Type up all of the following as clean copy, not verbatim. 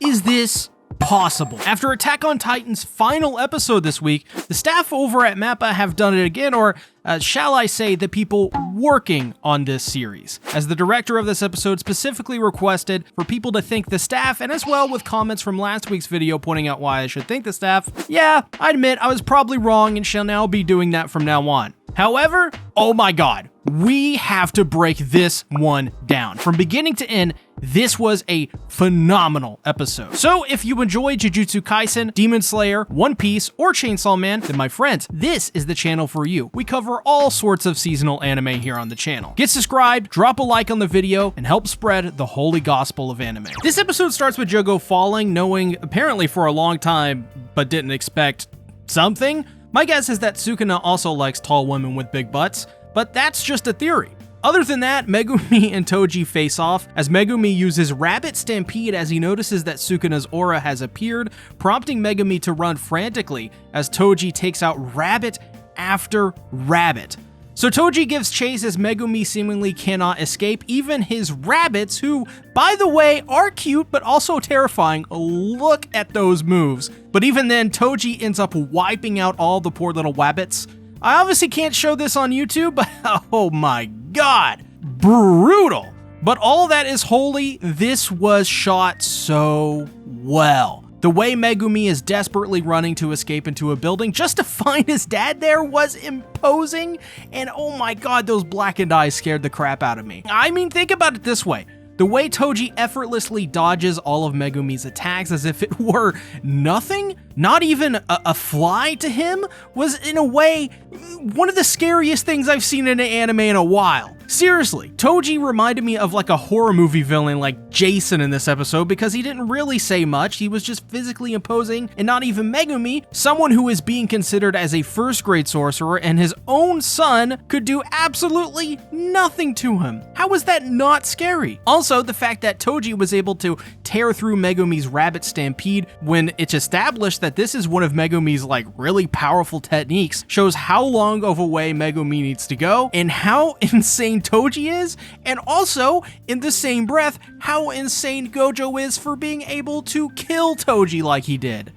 is this possible? After Attack on Titan's final episode this week, the staff over at MAPPA have done it again, or shall I say the people working on this series, as the director of this episode specifically requested for people to thank the staff, and as well with comments from last week's video pointing out why I should thank the staff. Yeah, I admit I was probably wrong and shall now be doing that from now on. However, oh my god, we have to break this one down. From beginning to end, this was a phenomenal episode. So if you enjoy Jujutsu Kaisen, Demon Slayer, One Piece, or Chainsaw Man, then my friends, this is the channel for you. We cover all sorts of seasonal anime here on the channel. Get subscribed, drop a like on the video, and help spread the holy gospel of anime. This episode starts with Jogo falling, knowing apparently for a long time, but didn't expect something. My guess is that Sukuna also likes tall women with big butts, but that's just a theory. Other than that, Megumi and Toji face off, as Megumi uses Rabbit Stampede as he notices that Sukuna's aura has appeared, prompting Megumi to run frantically as Toji takes out rabbit after rabbit. So Toji gives chase as Megumi seemingly cannot escape even his rabbits, who, by the way, are cute but also terrifying. Look at those moves. But even then, Toji ends up wiping out all the poor little wabbits. I obviously can't show this on YouTube, but oh my god, brutal. But all that is holy, this was shot so well. The way Megumi is desperately running to escape into a building just to find his dad there was imposing, and oh my god, those blackened eyes scared the crap out of me. I mean, think about it this way. The way Toji effortlessly dodges all of Megumi's attacks as if it were nothing, not even a fly to him, was in a way one of the scariest things I've seen in an anime in a while. Seriously, Toji reminded me of like a horror movie villain like Jason in this episode, because he didn't really say much, he was just physically imposing, and not even Megumi, someone who is being considered as a first grade sorcerer and his own son, could do absolutely nothing to him. How is that not scary? Also, the fact that Toji was able to tear through Megumi's Rabbit Stampede when it's established that this is one of Megumi's like really powerful techniques shows how long of a way Megumi needs to go and how insane Toji is, and also, in the same breath, how insane Gojo is for being able to kill Toji like he did.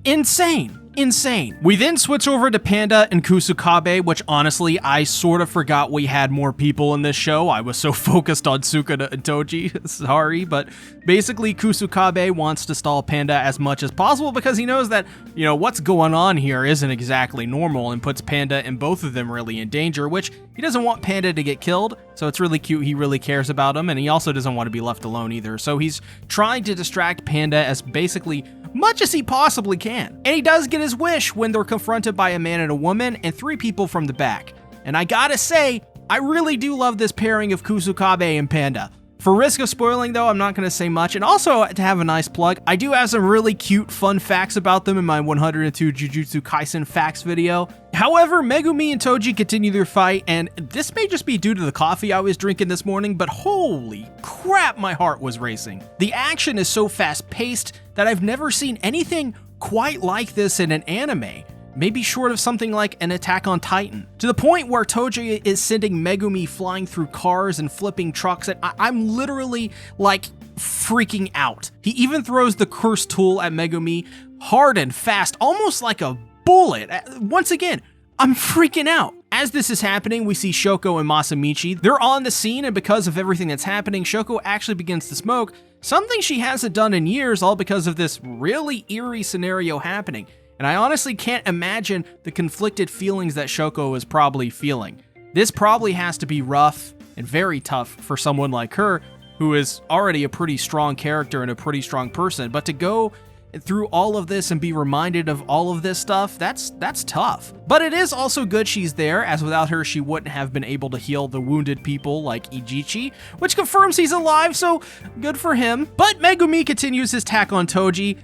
Insane. Insane. We then switch over to Panda and Kusukabe, which honestly, I sort of forgot we had more people in this show. I was so focused on Sukuna and Toji. Sorry, but basically Kusukabe wants to stall Panda as much as possible because he knows that, you know, what's going on here isn't exactly normal and puts Panda and both of them really in danger, which he doesn't want Panda to get killed, so it's really cute. He really cares about him, and he also doesn't want to be left alone either. So he's trying to distract Panda as basically much as he possibly can. And he does get his wish when they're confronted by a man and a woman and 3 people from the back. And I gotta say, I really do love this pairing of Kusukabe and Panda. For risk of spoiling though, I'm not gonna say much, and also to have a nice plug, I do have some really cute fun facts about them in my 102 Jujutsu Kaisen facts video. However, Megumi and Toji continue their fight, and this may just be due to the coffee I was drinking this morning, but holy crap, my heart was racing. The action is so fast-paced that I've never seen anything quite like this in an anime. Maybe short of something like an Attack on Titan. To the point where Toji is sending Megumi flying through cars and flipping trucks, and I'm literally like freaking out. He even throws the curse tool at Megumi hard and fast, almost like a bullet. Once again, I'm freaking out. As this is happening, we see Shoko and Masamichi. They're on the scene, and because of everything that's happening, Shoko actually begins to smoke, something she hasn't done in years, all because of this really eerie scenario happening. And I honestly can't imagine the conflicted feelings that Shoko is probably feeling. This probably has to be rough and very tough for someone like her, who is already a pretty strong character and a pretty strong person, but to go through all of this and be reminded of all of this stuff, that's tough. But it is also good she's there, as without her she wouldn't have been able to heal the wounded people like Ijichi, which confirms he's alive, so good for him. But Megumi continues his attack on Toji,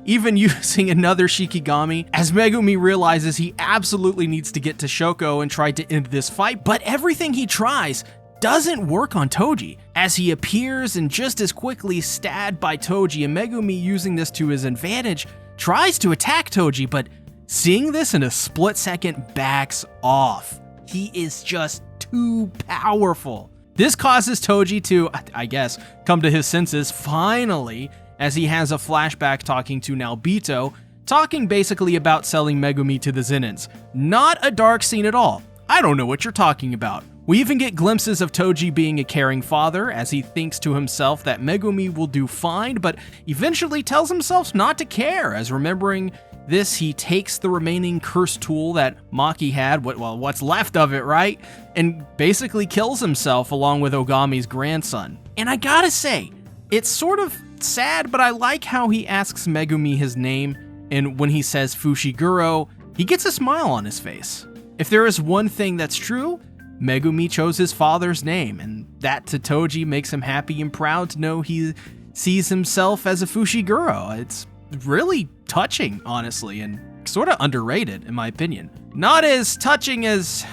even using another Shikigami, as Megumi realizes he absolutely needs to get to Shoko and try to end this fight, but everything he tries doesn't work on Toji, as he appears and just as quickly stabbed by Toji, and Megumi, using this to his advantage, tries to attack Toji, but seeing this in a split second, backs off. He is just too powerful. This causes Toji to, I guess, come to his senses finally, as he has a flashback talking to Naobito, talking basically about selling Megumi to the Zenins. Not a dark scene at all. I don't know what you're talking about. We even get glimpses of Toji being a caring father as he thinks to himself that Megumi will do fine, but eventually tells himself not to care, as remembering this, he takes the remaining curse tool that Maki had, what's left of it, right? And basically kills himself along with Ogami's grandson. And I gotta say, it's sort of sad, but I like how he asks Megumi his name, and when he says Fushiguro, he gets a smile on his face. If there is one thing that's true, Megumi chose his father's name, and that to Toji makes him happy and proud to know he sees himself as a Fushiguro. It's really touching, honestly, and sort of underrated, in my opinion. Not as touching as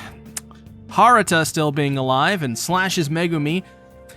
Haruta still being alive and slashes Megumi.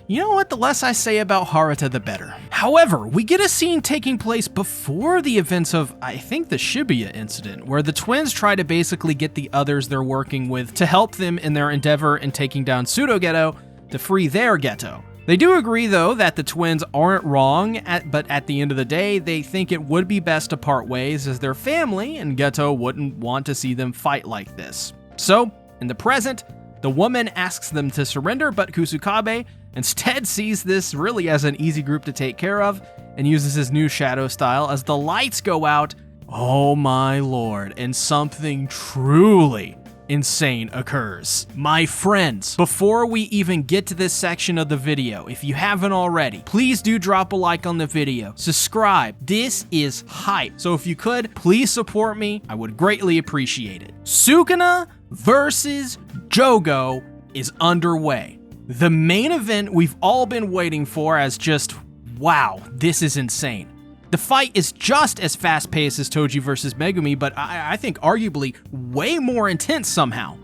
You know what? The less I say about Haruta, the better. However, we get a scene taking place before the events of, I think, the Shibuya incident, where the twins try to basically get the others they're working with to help them in their endeavor in taking down Pseudo Ghetto to free their ghetto. They do agree, though, that the twins aren't wrong, but at the end of the day, they think it would be best to part ways as their family, and Ghetto wouldn't want to see them fight like this. So, in the present, the woman asks them to surrender, but Kusukabe instead sees this really as an easy group to take care of, and uses his new shadow style as the lights go out. Oh my lord, and something truly insane occurs. My friends, before we even get to this section of the video, if you haven't already, please do drop a like on the video, subscribe. This is hype. So if you could, please support me. I would greatly appreciate it. Sukuna versus Jogo is underway. The main event we've all been waiting for, as just, wow, this is insane. The fight is just as fast-paced as Toji versus Megumi, but I think arguably way more intense somehow.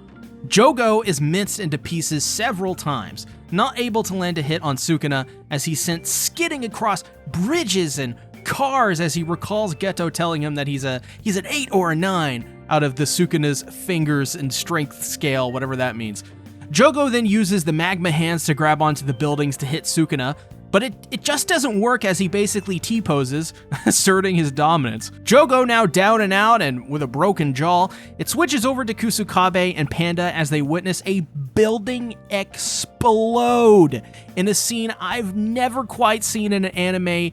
Jogo is minced into pieces several times, not able to land a hit on Sukuna as he's sent skidding across bridges and cars as he recalls Ghetto telling him that he's an 8 or a 9 out of the Sukuna's fingers and strength scale, whatever that means. Jogo then uses the magma hands to grab onto the buildings to hit Sukuna, but it just doesn't work as he basically T-poses, asserting his dominance. Jogo now down and out and with a broken jaw, it switches over to Kusukabe and Panda as they witness a building explode in a scene I've never quite seen in an anime,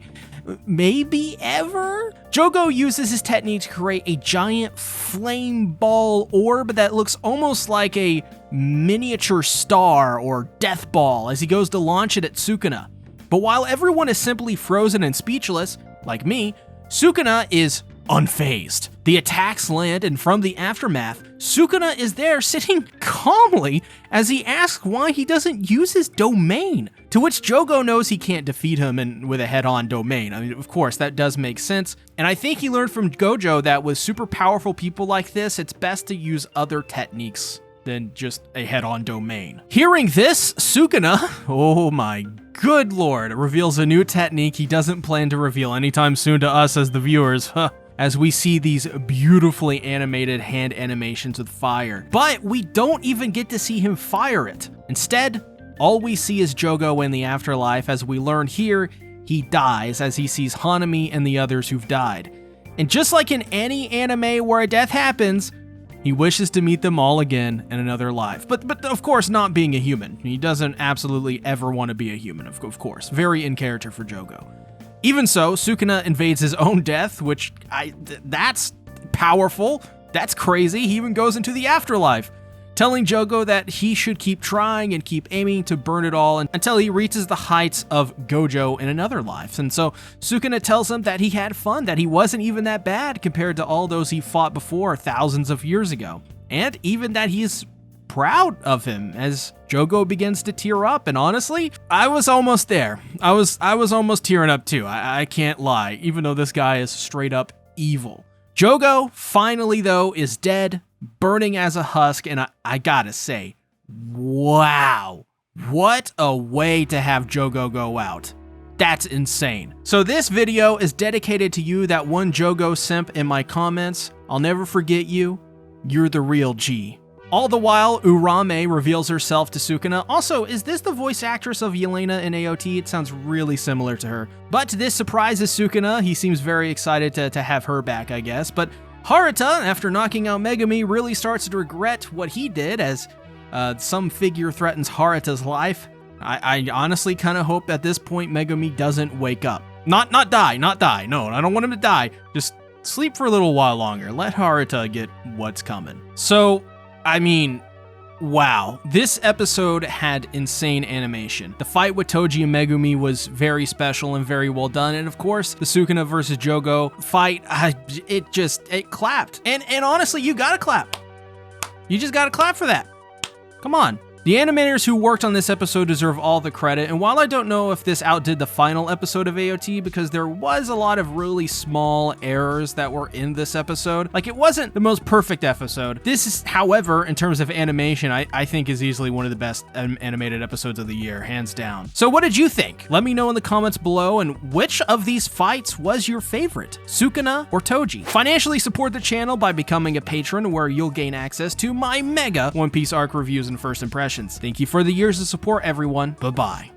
maybe ever? Jogo uses his technique to create a giant flame ball orb that looks almost like a miniature star or death ball as he goes to launch it at Sukuna. But while everyone is simply frozen and speechless, like me, Sukuna is unfazed. The attacks land, and from the aftermath, Sukuna is there sitting calmly as he asks why he doesn't use his domain, to which Jogo knows he can't defeat him with a head-on domain. I mean, of course, that does make sense, and I think he learned from Gojo that with super powerful people like this, it's best to use other techniques than just a head-on domain. Hearing this, Sukuna, oh my good lord, reveals a new technique he doesn't plan to reveal anytime soon to us as the viewers, as we see these beautifully animated hand animations with fire. But we don't even get to see him fire it. Instead, all we see is Jogo in the afterlife. As we learn here, he dies as he sees Hanami and the others who've died. And just like in any anime where a death happens, he wishes to meet them all again in another life. But of course, not being a human. He doesn't absolutely ever want to be a human, of course. Very in character for Jogo. Even so, Sukuna invades his own death, which that's powerful. That's crazy. He even goes into the afterlife, telling Jogo that he should keep trying and keep aiming to burn it all until he reaches the heights of Gojo in another life. And so Sukuna tells him that he had fun, that he wasn't even that bad compared to all those he fought before thousands of years ago, and even that he's proud of him as Jogo begins to tear up. And honestly, I was almost there. I was almost tearing up too. I can't lie, even though this guy is straight up evil. Jogo finally though is dead, burning as a husk, and I gotta say, wow, what a way to have Jogo go out. That's insane. So this video is dedicated to you, that one Jogo simp in my comments. I'll never forget you. You're the real G. All the while, Urame reveals herself to Sukuna. Also, is this the voice actress of Yelena in AOT? It sounds really similar to her. But this surprises Sukuna. He seems very excited to have her back, I guess. But Haruta, after knocking out Megumi, really starts to regret what he did as some figure threatens Haruta's life. I honestly kind of hope at this point Megumi doesn't wake up. Not die. No, I don't want him to die. Just sleep for a little while longer. Let Haruta get what's coming. So, I mean, wow. This episode had insane animation. The fight with Toji and Megumi was very special and very well done. And of course, the Sukuna versus Jogo fight, it clapped. And honestly, you gotta clap. You just gotta clap for that. Come on. The animators who worked on this episode deserve all the credit, and while I don't know if this outdid the final episode of AOT because there was a lot of really small errors that were in this episode, like it wasn't the most perfect episode. This is, however, in terms of animation, I think is easily one of the best animated episodes of the year, hands down. So what did you think? Let me know in the comments below, and which of these fights was your favorite, Sukuna or Toji? Financially support the channel by becoming a patron where you'll gain access to my mega One Piece arc reviews and first impressions. Thank you for the years of support, everyone. Bye-bye.